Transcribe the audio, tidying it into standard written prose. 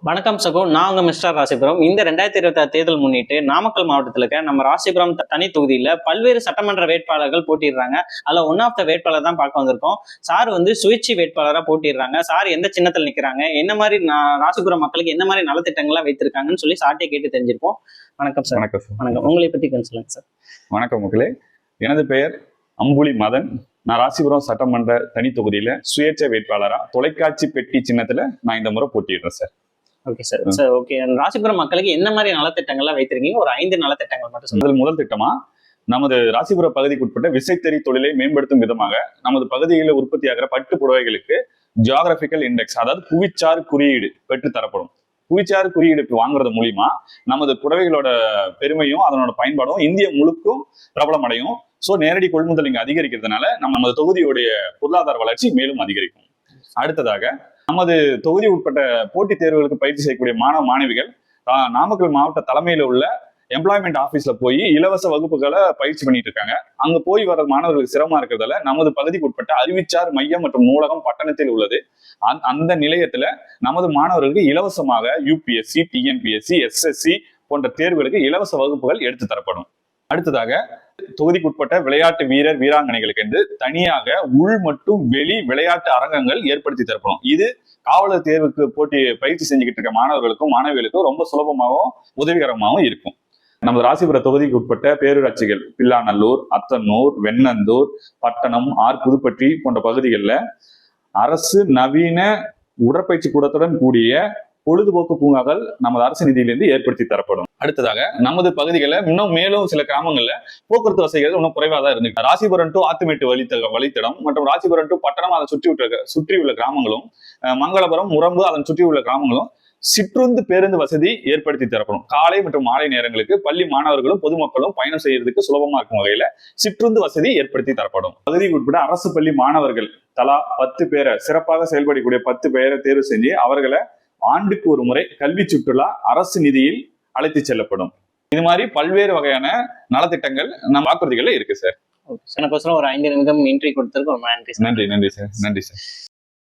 வணக்கம் சகோ, நான் உங்க மிஸ்டர் ராசிபுரம். இந்த 2026 தேர்தல் முன்னிட்டு நாமக்கல் மாவட்டத்தில் இருக்க நம்ம ராசிபுரம் தனி தொகுதியில பல்வேறு சட்டமன்ற வேட்பாளர்கள் போட்டிடுறாங்க. அதுல ஒன் ஆஃப் த வேட்பாளர் தான் பார்க்க வந்திருக்கோம். சார் சுயேட்சை வேட்பாளராக போட்டிடுறாங்க. சார் எந்த சின்னத்தில் நிக்கிறாங்க, என்ன மாதிரி ராசிபுரம் மக்களுக்கு என்ன மாதிரி நலத்திட்டங்கள்லாம் வைத்திருக்காங்கன்னு சொல்லி சார்ட்டே கேட்டு தெரிஞ்சிருப்போம். வணக்கம் சார். வணக்கம் சார். வணக்கம். உங்களை பத்தி கொஞ்சம் சொல்லுங்க சார். வணக்கம் மக்களே, எனது பெயர் அம்புலி மதன். நான் ராசிபுரம் சட்டமன்ற தனி தொகுதியில சுயேட்சை வேட்பாளரா தொலைக்காட்சி பெட்டி சின்னத்துல நான் இந்த முறை போட்டிடுறேன் sir. Okay sir. Sir okay, Rasipuram மக்களுக்கு என்ன மாதிரி நலத்திட்டங்கள்லாம் வைத்திருக்கீங்க? ஒரு 5 நலத்திட்டங்கள் மட்டும் சொல்லுங்க. முதல் திட்டமா நமது ராசிபுர பகுதிக்குட்பட்ட விசைத்தறி தொழிலை மேம்படுத்தும் விதமாக நமது பகுதியில் உற்பத்தியாகிற பட்டு புடவைகளுக்கு ஜியாகிரபிக்கல் இண்டெக்ஸ், அதாவது புவிச்சார் குறியீடு பெற்று தரப்படும். புவிச்சார் குறியீடு வாங்குறது மூலியமா நமது புடவைகளோட பெருமையும் அதனோட பயன்பாடும் இந்திய முழுக்கும் பிரபலம் அடையும். ஸோ நேரடி கொள்முதல் இங்க அதிகரிக்கிறதுனால நமது தொகுதியுடைய பொருளாதார வளர்ச்சி மேலும் அதிகரிக்கும். அடுத்ததாக நமது தொகுதி உட்பட்ட போட்டித் தேர்வுகளுக்கு பயிற்சி செய்யக்கூடிய மாணவ மாணவிகள் நாமக்கல் மாவட்ட தலைமையில உள்ள எம்ப்ளாய்மெண்ட் ஆபீஸ்ல போய் இலவச வகுப்புகளை பயிற்சி பண்ணிட்டு இருக்காங்க. அங்க போய் வர மாணவர்களுக்கு சிரமமா இருக்கிறதால நமது பகுதிக்கு உட்பட்ட அறிவிச்சார் மையம் மற்றும் நூலகம் பட்டணத்தில் உள்ளது. அந்த நிலையத்துல நமது மாணவர்களுக்கு இலவசமாக யூபிஎஸ்சி, டிஎன்பிஎஸ்சி, எஸ்எஸ்சி போன்ற தேர்வுகளுக்கு இலவச வகுப்புகள் எடுத்து தரப்படும். அடுத்ததாக தொகுதிக்குட்பட்ட விளையாட்டு வீரர் வீராங்கனைகளுக்கு என்று தனியாக உள் மற்றும் வெளி விளையாட்டு அரங்கங்கள் ஏற்படுத்தி தரப்படும். இது காவலர் தேர்வுக்கு போட்டி பயிற்சி செஞ்சுக்கிட்டு இருக்க மாணவர்களுக்கும் மாணவிகளுக்கும் ரொம்ப சுலபமாகவும் உதவிகரமாகவும் இருக்கும். நமது ராசிபுர தொகுதிக்கு உட்பட்ட பேரூராட்சிகள் பில்லாநல்லூர், அத்தனூர், வெண்ணந்தூர், பட்டணம், புதுப்பட்டி போன்ற பகுதிகளில் அரசு நவீன உடற்பயிற்சி கூடத்துடன் கூடிய பொழுதுபோக்கு பூங்காக்கள் நமது அரசு நிதியிலிருந்து ஏற்படுத்தி தரப்படும். அடுத்ததாக நமது பகுதிகளில் இன்னும் மேலும் சில கிராமங்கள்ல போக்குவரத்து வசதிகள் இன்னும் குறைவாக தான் இருக்கு. ராசிபுரம் டு ஆத்துமேட்டு வழித்தடம் மற்றும் ராசிபுரம் டு பட்டணம் அதை சுற்றியுள்ள கிராமங்களும், மங்களபுரம், முரம்பு அதன் சுற்றியுள்ள கிராமங்களும் சிற்றுந்து பேருந்து வசதி ஏற்படுத்தி தரப்படும். காலை மற்றும் மாலை நேரங்களுக்கு பள்ளி மாணவர்களும் பொதுமக்களும் பயணம் செய்யறதுக்கு சுலபமா இருக்கும் வகையில சிற்றுந்து வசதி ஏற்படுத்தி தரப்படும். பகுதிக்கு உட்பட அரசு பள்ளி மாணவர்கள் தலா 10 பேரை சிறப்பாக செயல்படக்கூடிய 10 பேரை தேர்வு செஞ்சு அவர்களை ஆண்டுக்கு ஒரு முறை கல்வி சுற்றுலா அரசு நிதியில் அழைத்து செல்லப்படும். இது மாதிரி பல்வேறு வகையான நலத்திட்டங்கள் நம்ம வாக்குறுதிகள்ல இருக்கு சார். ஒரு 5 நிமிடம் இன்ட்ரி கொடுத்திருக்கோம். நன்றி. நன்றி சார்.